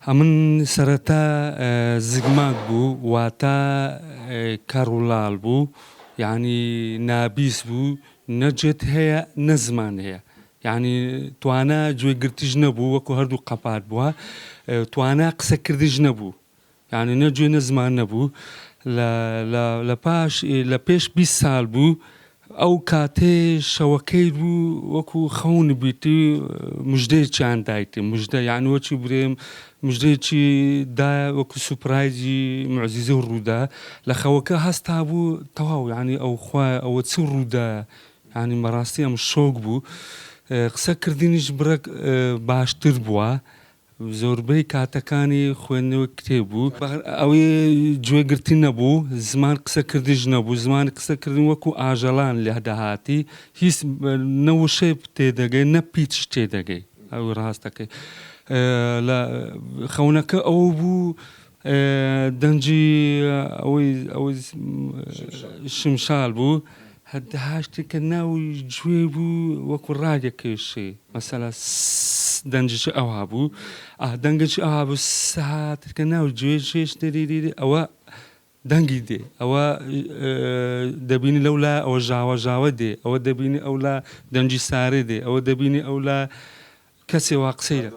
ئەمن سەرەتا زگماک بوو واتە کەڕوڵاڵ بوو، یعنی نابیست بوو، نەجێت هەیە نە زمان هەیە، یعنی توانە گوێگرتیش نەبوو وەکو هەردوو قەپات بووە، توانە قسەکردیش نەبوو، یعنی نە گوێ نە زمان نەبوو. لە پێش 20 ساڵ بوو ئەو کاتێ شەوەکەی بوو وەکو خەون بیتی مژدەیەکیان دایتێ مژدە یعنی وەچی برێم مژدەیەکی دایە وەکو سوپرایزی معجیزە و ڕوودا لە خەوەکە هەستا بوو تەواو، یعنی ئەو خوایە ئەوە چ ڕوودایە، یعنی بەڕاستی ئەم شۆک بوو. قسەکردنیش بڕێک باشتر بووە، زۆربەی کاتەکانی خوێندنەوەی کتێب بوو، ئەوەی گوێگرتی نەبوو، زمان قسەکردیش نەبوو، زمانی قسەکردن وەکو ئاژەڵان لێ دەهاتی، هیچ نە وشەی تێدەگەی نە پیچ تێدەگەی، ئەو ڕاستەکەی. لە خەونەکە ئەوە بوو دەنجی ئەوەی شمشال بوو، هەشتێکە ناوی گوێ بوو وەکو ڕادێکێشێ مەسەلا دەنجشی ئەوها بوو، دەنگەی ئەوها بوو سەهاتەکە ناوی گوێژێش دەریری ئەوە دەنگی دێ، ئەوە دەبینی لەولا ئەوە ژاوە دێ، ئەوە دەبینی ئەولا دەنجی سارێ دێ، ئەوە دەبینی ئەولا کەسێ وا قسەی